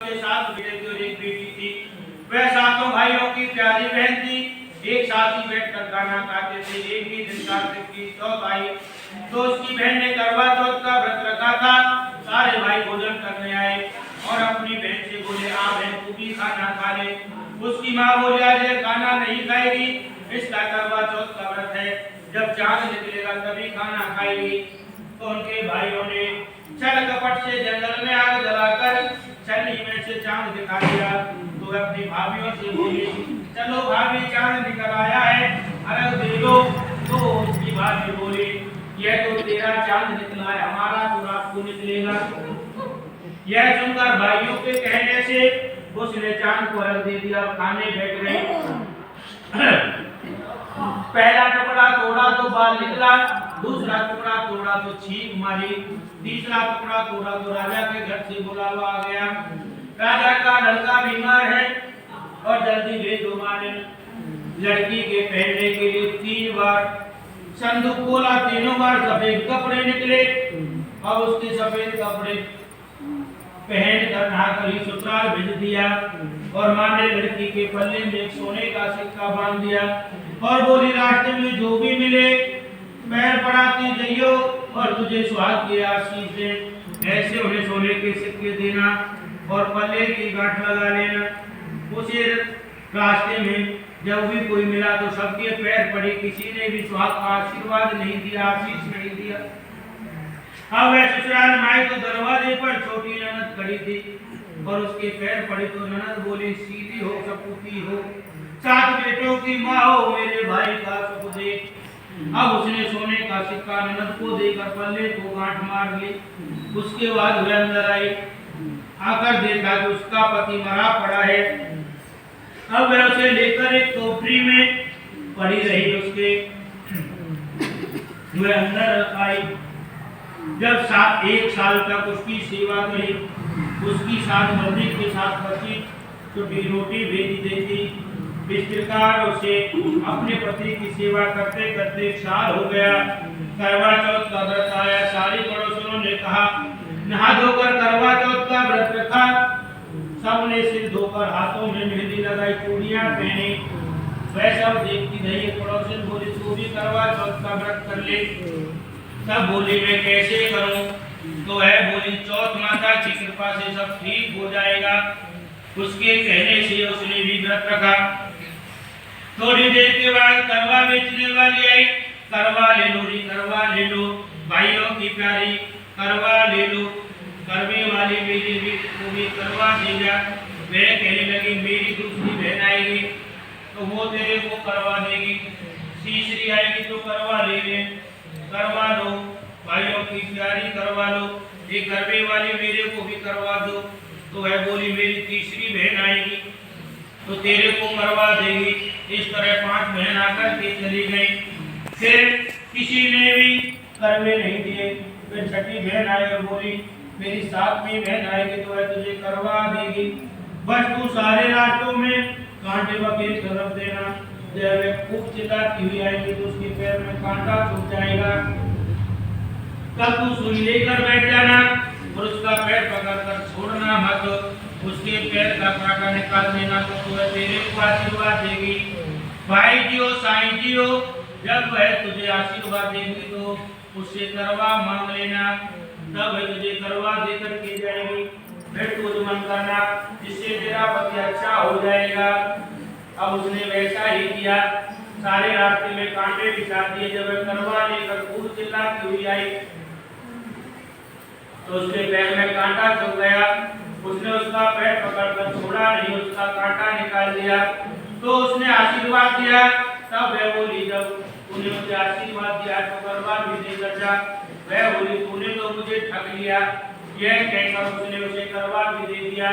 उसके 7 बेटे थे और एक बेटी थी। वह सातों भाइयों की प्यारी बहन थी। एक साथ ही बैठकर खाना खाते थे। एक ही दिन कार्तिक की चौथ आई तो उसकी बहन ने करवा चौथ का व्रत रखा था। सारे भाई भोजन करने आए और अपनी बहन से बोले, आ बहन तू भी खाना खा ले। उसकी माँ बोली, आज ये खाना नहीं खाएगी, इसका करवा चौथ का व्रत है, जब चांद निकलेगा तभी खाना खाएगी। तो उनके भाइयों ने छल कपट से जंगल में आग जलाकर छलनी में से चांद दिखा दिया। तो अपनी भाभियों से बोली, चलो भाभी चांद निकल आया है, अर्घ दे दो। तो उसकी भाभी बोली, यह तो तेरा चांद निकला है, हमारा तो रात को निकलेगा। यह सुनकर भाइयों के कहने से उसने चांद को अर्घ दे दिया, खाने बैठ गए। पहला टुकड़ा तोड़ा तो बाल निकला, दूसरा टुकड़ा तोड़ा तो छींक मारी, तीसरा टुकड़ा तोड़ा तो राजा के घर से बुलावा आ गया। राजा का लड़का बीमार है और जल्दी भेजो माने। लड़की के पहनने के लिए 3 बार संदूक खोला, तीनों बार सफेद कपड़े निकले। अब उसके सफेद कपड़े पहन कर नहाकर ही ससुराल भेज दिया और माँ ने लड़की के पल्ले में एक सोने का सिक्का बांध दिया और बोली, रास्ते में जो भी मिले पैर पड़ाती जाइयो और तुझे सुहाग की आशीष दे। ऐसे उन्हें सोने के सिक्के देना और पल्ले की गांठ लगा लेना। उसे रास्ते में जब भी कोई मिला तो सबके पैर पड़े, किसी ने भी सुहाग का आशीर्वाद नहीं दिया, आशीष नहीं दिया। अब वह ससुराल में आई तो दरवाजे पर छोटी ननद खड़ी थी और उसके पैर पड़े तो ननद बोली, सीधी हो सपूती हो, 7 बेटों की माँ हो, मेरे भाई का सुख दे। अब उसने सोने का सिक्का ननद को देकर पल्ले को गांठ मार ली। उसके बाद वह अंदर आई, आकर देखा कि उसका पति मरा पड़ा है। अब वह उसे लेकर एक टोकरी में पड़ी रही। उसके वह अंदर आई। जब 1 साल तक उसकी सेवा करी, उसकी साथ मर्दी के साथ बची छोटी रोटी भेज देती। इस प्रकार उसे अपने पति की सेवा करते करते 1 साल हो गया। करवा चौथ का व्रत आया। सारी पड़ोसियों ने कहा, नहा धोकर करवा चौथ का व्रत रखा। सबने सिर धोकर हाथों में मेहंदी लगाई, चूड़ियां पहनी। वह सब देखती रही। पड़ोसी बोली, तू भी करवा चौथ का व्रत कर ले। सब बोली, मैं कैसे करूं? तो है बोली, चौथ माता की कृपा से सब ठीक हो जाएगा। उसके कहने से उसने भी व्रत रखा। थोड़ी देर के बाद करवा बेचने वाली आई। करवा ले लो री, करवा ले लो, भाइयों की प्यारी करवा ले लो। करवे वाली मेरी भी को भी करवा देगा। वह कहने लगी, मेरी दूसरी बहन आएगी तो वो तेरे को करवा देगी, तीसरी आएगी तो करवा ले ले, करवा लो, भाइयों की प्यारी करवा लो। ये करवे वाली मेरे को भी करवा दो। तो वह बोली, मेरी तीसरी बहन आएगी तो तेरे को करवा देगी। इस तरह 5 बहन आकर के चली गई। फिर किसी ने भी करवे नहीं दिए। फिर छठी बहन आई और बोली, मेरी 7वीं बहन आएगी तो वह तुझे करवा देगी, बस तू सारे रास्तों में कांटे बकेट रख देना। जब वह खूब चिल्लाती हुई आएगी तो उसके पैर में कांटा छूट जाएगा। तब तू सुई लेकर बैठ जाना और उसका पैर पकड़कर छोड़ना मत। उसके पैर का कांटा निकाल देना तो वह तेरे को आशीर्वाद देगी। भाई जी हो, साईं जी हो, जब वह तुझे आशीर्वाद देगी तो उससे करवा मांग लेना, तब वह तुझे करवा देकर के जाएगी। फिर तू मन करना, जिससे तेरा पति अच्छा हो जाएगा। अब उसने वैसा ही किया। सारे रास्ते में कांटे बिछा दिए। जब वह करवा लेकर खूब चिल्लाती हुई आई तो उसके पैर में कांटा चुभ गया। उसने उसका पैर पकड़कर छोड़ा नहीं, उसका कांटा निकाल दिया। तो उसने आशीर्वाद दिया। तब वह बोली, जब तूने मुझे आशीर्वाद दिया तो करवा भी देकर जा। वह बोली, तूने तो मुझे ठग लिया। यह कहकर उसने उसे करवा भी दे दिया।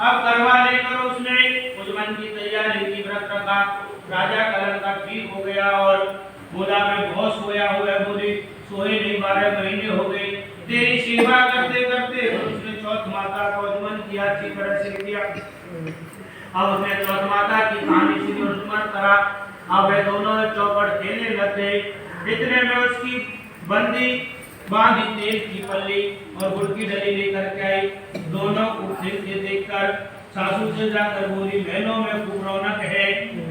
अब करवा लेकर उसने उजमन की तैयारी की, व्रत रखा। राजा का लड़का ठीक हो गया और बोला, मैं बहुत सोया हुआ। बोली, सोए नहीं, 12 महीने हो गए तेरी सेवा करते करते। उसने चौथ माता का उजमन किया, अच्छी तरह से किया। अब उसने चौथ माता की कहानी से उजमन करा। अब वे दोनों चौपड़ खेलने लग गए। इतने में उसकी बंदी बांधी तेल की पल्ली और गुड़ की डली लेकर के आई। दोनों को फिरते देखकर सासू से जाकर बोली, महलों में खूब रौनक है,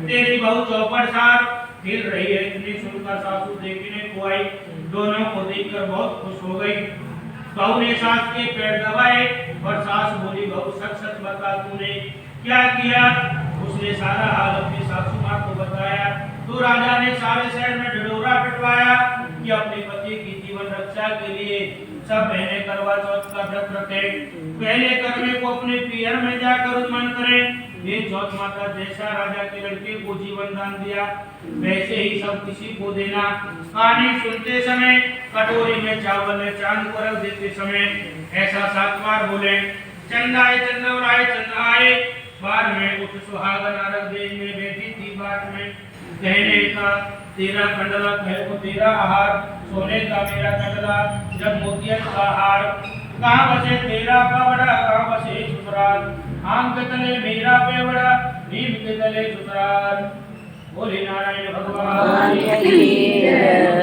तेरी बहू चौपड़ साथ फिर रही है। इतनी सुनकर सासू देखने को आई, दोनों को देखकर बहुत खुश हो गई। बहू ने सास के पैर दबाए और सास बोली, बहू सच सच बता तूने क्या किया। उसने सारा हाल अपनी सासू माँ को बताया। तो राजा ने सारे शहर में ढिढोरा पिटवाया कि अपने पति की जीवन रक्षा के लिए सब बहनें करवा चौथ का व्रत रखें, पहले करने को अपने पियर में जाकर उन्मन करें। ये चौथ माता जैसा राजा के लड़के को जीवन दान दिया, वैसे ही सब किसी को देना। कहानी सुनते समय कटोरी में चावल चांद को रख देते समय ऐसा 7 बार बोले, चंदाए चंद्रवराय चंद्राए, बार में उठ सुहागन रख दे में बैठी थी बाट में। कहने का तेरा कंडला कहे को तेरा आहार, सोने का मेरा कंडला जब मोतियन का हार। कहाँ बसे तेरा पावड़ा, कहाँ बसे ससुराल, आम के तले मेरा पेवड़ा, नीम के तले ससुराल। बोले नारायण भगवान की जय।